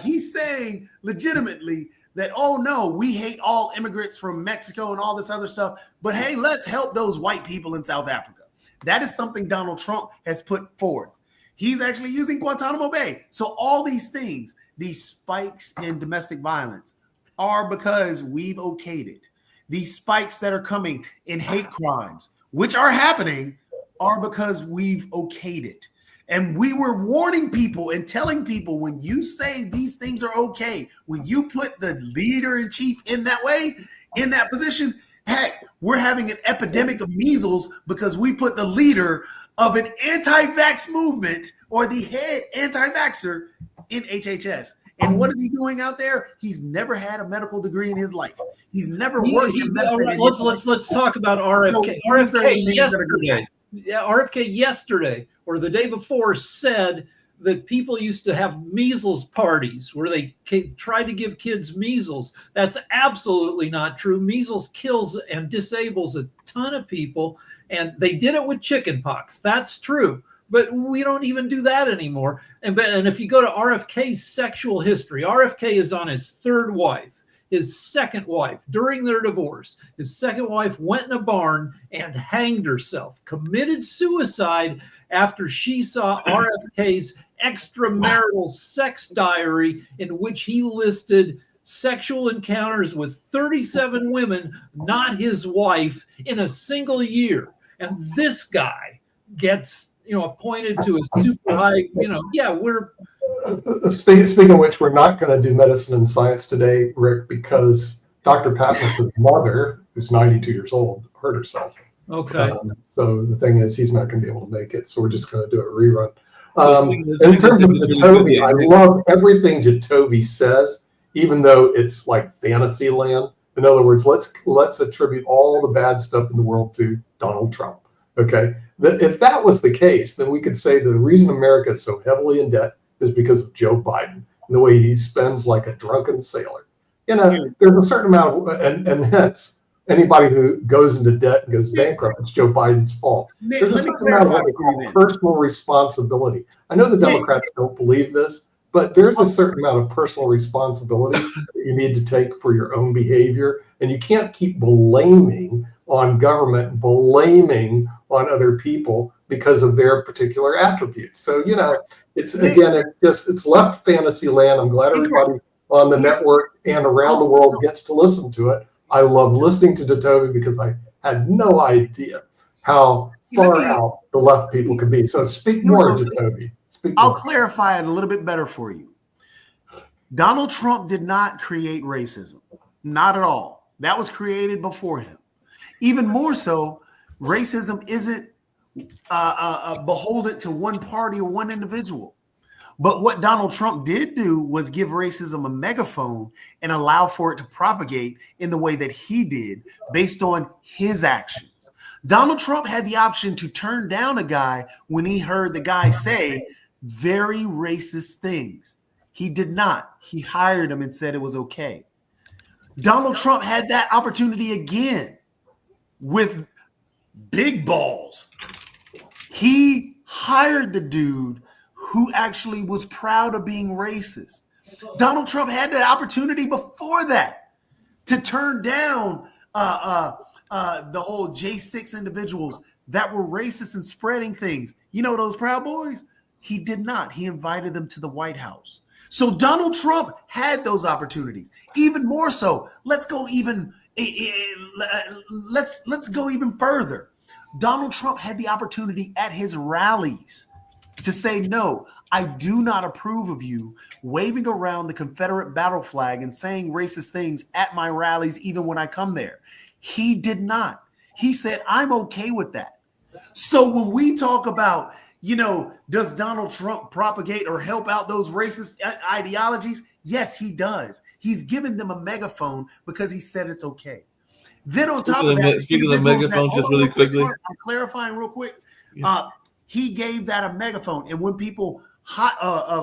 He's saying legitimately that, oh no, we hate all immigrants from Mexico and all this other stuff, but hey, let's help those white people in South Africa. That is something Donald Trump has put forth. He's actually using Guantanamo Bay. So all these things, these spikes in domestic violence, are because we've okayed it. These spikes that are coming in hate crimes, which are happening, are because we've okayed it. And we were warning people and telling people, when you say these things are okay, when you put the leader in chief in that way, in that position, heck, we're having an epidemic of measles because we put the leader of an anti-vax movement or the head anti-vaxxer in HHS. And what is he doing out there? He's never had a medical degree in his life. He's never worked in medicine. Let's talk about RFK. RFK yesterday. Yeah, RFK yesterday or the day before said that people used to have measles parties where they tried to give kids measles. That's absolutely not true. Measles kills and disables a ton of people, and they did it with chickenpox. That's true. But we don't even do that anymore. And if you go to RFK's sexual history, RFK is on his third wife. His second wife, during their divorce, his second wife went in a barn and hanged herself, committed suicide after she saw RFK's extramarital sex diary, in which he listed sexual encounters with 37 women, not his wife, in a single year. And this guy gets, appointed to a super high, we're. Speaking of which, we're not going to do medicine and science today, Rick, because Dr. Patmos's mother, who's 92 years old, hurt herself. Okay. So the thing is, he's not going to be able to make it. So we're just going to do a rerun. In terms of Jacoby, I love everything Jacoby says, even though it's like fantasy land. In other words, let's attribute all the bad stuff in the world to Donald Trump. Okay. If that was the case, then we could say that the reason America is so heavily in debt is because of Joe Biden and the way he spends like a drunken sailor. There's a certain amount of, and hence anybody who goes into debt and goes bankrupt, it's Joe Biden's fault. There's a certain amount of what they call personal responsibility. I know the Democrats don't believe this, but there's a certain amount of personal responsibility that you need to take for your own behavior. And you can't keep blaming on government, blaming on other people because of their particular attributes. So, it's left fantasy land. I'm glad everybody on the network and around the world gets to listen to it. I love listening to Jacoby because I had no idea how far out the left people could be. So speak more, Jacoby. I'll clarify it a little bit better for you. Donald Trump did not create racism. Not at all. That was created before him. Even more so, racism isn't beholden to one party or one individual. But what Donald Trump did do was give racism a megaphone and allow for it to propagate in the way that he did based on his actions. Donald Trump had the option to turn down a guy when he heard the guy say very racist things. He did not. He hired him and said it was okay. Donald Trump had that opportunity again with big balls. He hired the dude who actually was proud of being racist. Donald Trump had the opportunity before that to turn down the whole J6 individuals that were racist and spreading things. Those Proud Boys? He did not. He invited them to the White House. So Donald Trump had those opportunities. Even more so, let's go even further. Donald Trump had the opportunity at his rallies to say, no, I do not approve of you waving around the Confederate battle flag and saying racist things at my rallies, even when I come there. He did not. He said, I'm okay with that. So when we talk about, does Donald Trump propagate or help out those racist ideologies? Yes, he does. He's given them a megaphone because he said it's okay. Then on top of that, speaking of megaphone, just really quickly, I'm clarifying real quick. He gave that a megaphone, and when people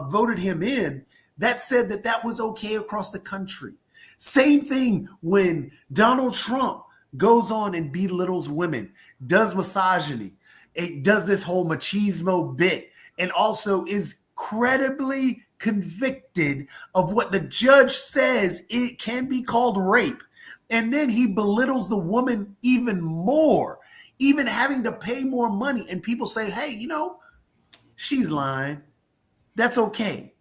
voted him in, that said that was okay across the country. Same thing when Donald Trump goes on and belittles women, does misogyny, it does this whole machismo bit, and also is credibly convicted of what the judge says it can be called rape. And then he belittles the woman even more, even having to pay more money. And people say, hey, you know, she's lying. That's okay.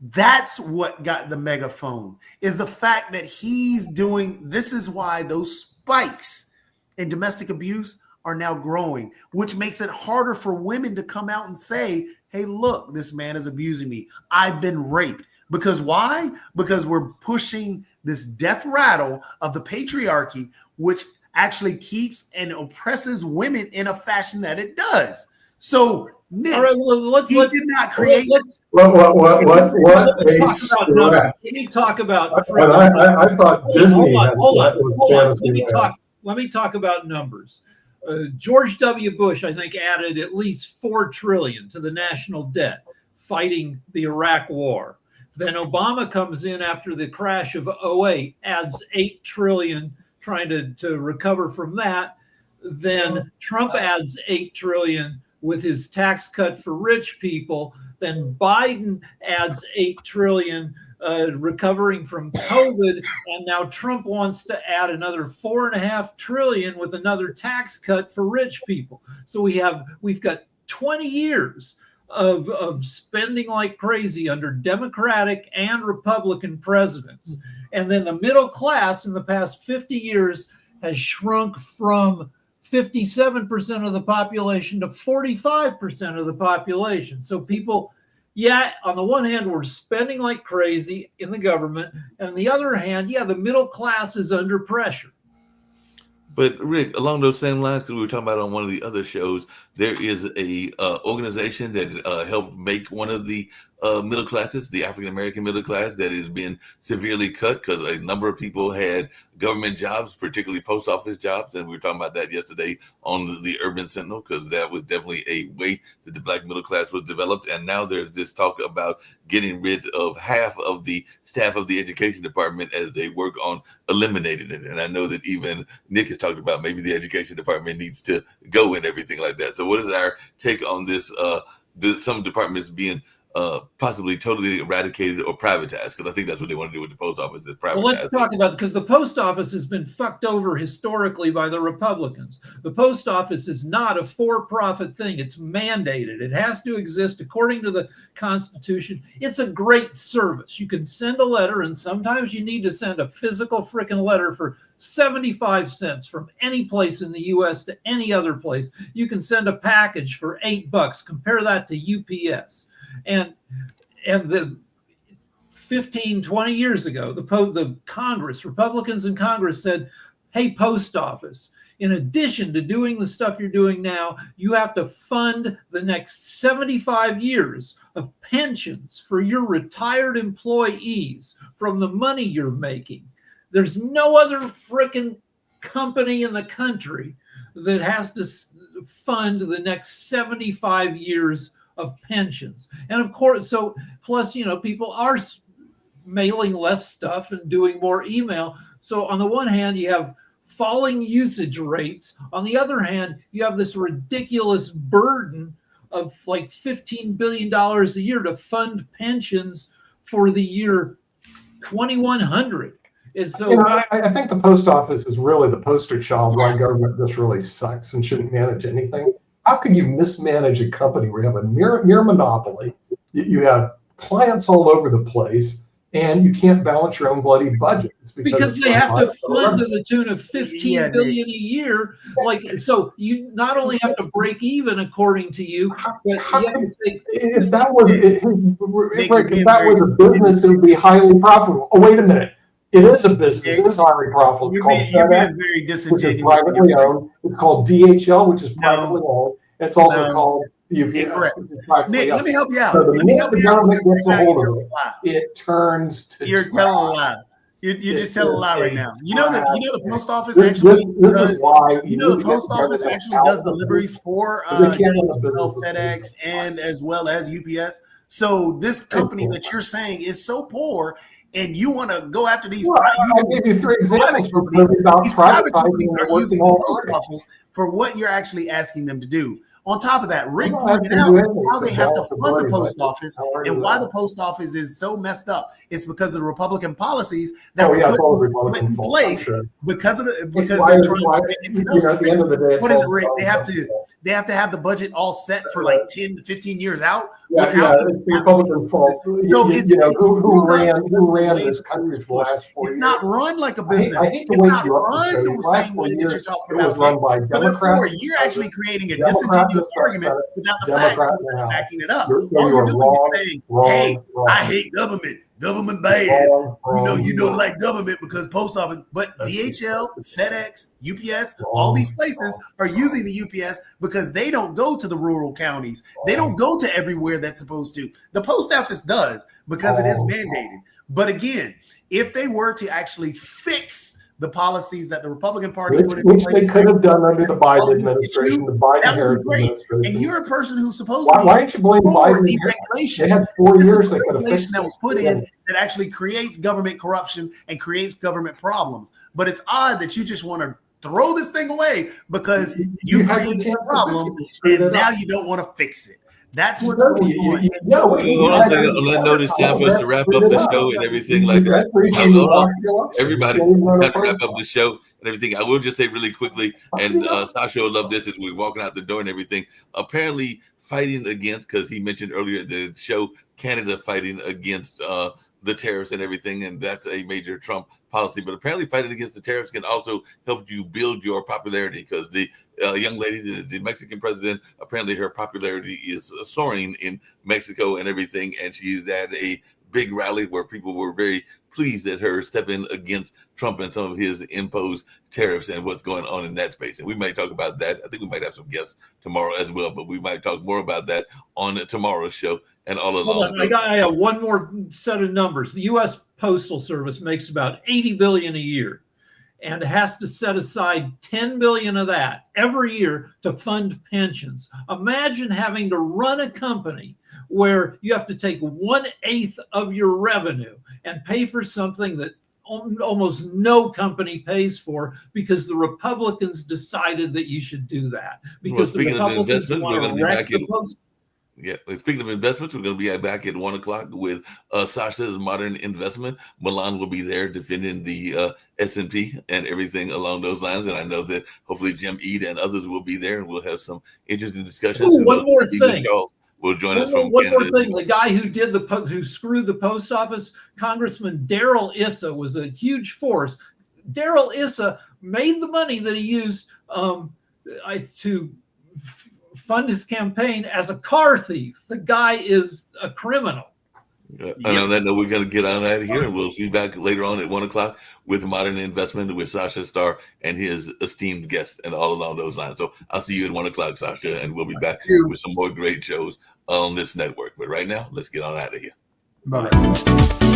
That's what got the megaphone, is the fact that he's doing. This is why those spikes in domestic abuse are now growing, which makes it harder for women to come out and say, hey, look, this man is abusing me. I've been raped. Because why? Because we're pushing this death rattle of the patriarchy, which actually keeps and oppresses women in a fashion that it does. So, Nick, All right, well, he did not create. What Let me talk about. I thought Disney Hold on. fantasy. Let me talk about numbers. George W. Bush, I think, added at least $4 trillion to the national debt fighting the Iraq War. Then Obama comes in after the crash of 2008, adds $8 trillion, trying to recover from that. Then Trump adds $8 trillion with his tax cut for rich people. Then Biden adds $8 trillion, recovering from COVID, and now Trump wants to add another $4.5 trillion with another tax cut for rich people. So we've got 20 years of spending like crazy under Democratic and Republican presidents. And then the middle class in the past 50 years has shrunk from 57% of the population to 45% of the population. So people, on the one hand, we're spending like crazy in the government. And on the other hand, the middle class is under pressure. But Rick, along those same lines, because we were talking about on one of the other shows, there is a organization that helped make one of the middle classes, the African American middle class, that has been severely cut because a number of people had government jobs, particularly post office jobs, and we were talking about that yesterday on the Urban Sentinel, because that was definitely a way that the Black middle class was developed. And now there's this talk about getting rid of half of the staff of the education department as they work on eliminating it. And I know that even Nick has talked about maybe the education department needs to go and everything like that. So what is our take on this? Some departments being possibly totally eradicated or privatized, because I think that's what they want to do with the post office, is privatized. Well, let's talk about, because the post office has been fucked over historically by the Republicans. The post office is not a for-profit thing. It's mandated. It has to exist according to the Constitution. It's a great service. You can send a letter, and sometimes you need to send a physical freaking letter for 75 cents from any place in the U.S. to any other place. You can send a package for $8. Compare that to UPS. And the 15, 20 years ago, the Congress, Republicans in Congress said, hey, post office, in addition to doing the stuff you're doing now, you have to fund the next 75 years of pensions for your retired employees from the money you're making. There's no other frickin' company in the country that has to fund the next 75 years of pensions. And of course, so plus, people are mailing less stuff and doing more email. So on the one hand, you have falling usage rates. On the other hand, you have this ridiculous burden of like $15 billion a year to fund pensions for the year 2100. And so I think the post office is really the poster child why government just really sucks and shouldn't manage anything. How can you mismanage a company where you have a near monopoly, you have clients all over the place, and you can't balance your own bloody budget? It's because they have to fund to the tune of $15 billion a year. So you not only have to break even, according to you, but if that was a business, it would be highly profitable. Oh, wait a minute. It is a business. It is highly profitable. You're being very disingenuous. Which is privately owned. It's called DHL, which is privately owned. It's also called UPS. Nick, let me help you out. So the minute the government gets a hold of it, it turns to. You're telling a lie. You're just telling a lie right now. The post office actually. This is why. The post office actually does deliveries for FedEx and as well as UPS. So this company that you're saying is so poor. And you want to go after these? I gave you 3 examples about private companies are using the post office for what you're actually asking them to do. On top of that, Rick I pointed can out do anything how they except have to balance the fund the budget. post office How hard and is why that? the post office is so messed up. It's because of the Republican policies that Oh were yeah, it's all the put Republican in fault. I'm place sure. because of the Why, they're trying why, to you know, at the end of the day, it's what is all it, Rick? Donald Trump's fault. They have to have the budget all set for like 10 to 15 years out. Yeah, without it's the Republican fault. So You know, it's who screwed up ran because this of the way country it's for the pushed. last 4 It's years? not run like a I business. hate to It's wake not you up and run say the the last same 4 way that years you're talking it was about. run by So therefore, Democrats. you're actually creating a Democrat in disingenuous the argument Senate, without the Democrat facts in the House. backing it up. So All you you're are doing wrong, is saying, "Hey, wrong. I hate government. Government bad. You don't like government because post office." But DHL, FedEx, UPS, all these places are using the UPS because they don't go to the rural counties. They don't go to everywhere that's supposed to. The post office does because it is mandated. But again, if they were to actually fix the policies that the Republican Party put in Which place, they could have done under the Biden policies administration, issue, the Biden that would Harris be great. administration. And you're a person who's supposed Why to be don't you blame for Biden? the regulation. They had 4 This is years the they could have regulation fixed that it. was put in that actually creates government corruption and creates government problems. But it's odd that you just want to throw this thing away because you had the created chance a to problem fix it, you screwed and it now up. you don't want to fix it. That's what's going on. Hold on a second. On that note, it's time for us to wrap up the show and everything like that. Hold on. Everybody, time to wrap up the show and everything. I will just say really quickly, and Sasha will love this as we're walking out the door and everything. Apparently, fighting against, because he mentioned earlier in the show, Canada fighting against the tariffs and everything, and that's a major Trump policy. But apparently, fighting against the tariffs can also help you build your popularity, because the young lady, the Mexican president, apparently her popularity is soaring in Mexico and everything, and she's at a big rally where people were very pleased at her stepping against Trump and some of his imposed tariffs and what's going on in that space. And we might talk about that. I think we might have some guests tomorrow as well, but we might talk more about that on tomorrow's show and all along. I have one more set of numbers. The U.S. Postal Service makes about $80 billion a year and has to set aside $10 billion of that every year to fund pensions. Imagine having to run a company where you have to take 1/8 of your revenue and pay for something that almost no company pays for, because the Republicans decided that you should do that. Because the Republicans want to wreck the post. Yeah, speaking of investments, we're going to be back at 1 o'clock with Sasha's Modern Investment. Milan will be there defending the S&P and everything along those lines. And I know that hopefully Jim Ead and others will be there, and we'll have some interesting discussions. One more thing. Charles will join us from one Canada. more thing. The guy who screwed the post office, Congressman Darrell Issa, was a huge force. Darrell Issa made the money that he used to fund his campaign as a car thief. The guy is a criminal. And on that note, we're going to get on out of here, and we'll see you back later on at 1 o'clock with Modern Investment with Sasha Starr and his esteemed guest, and all along those lines. So I'll see you at 1 o'clock, Sasha, and we'll be back with some more great shows on this network. But right now, let's get on out of here. Bye-bye.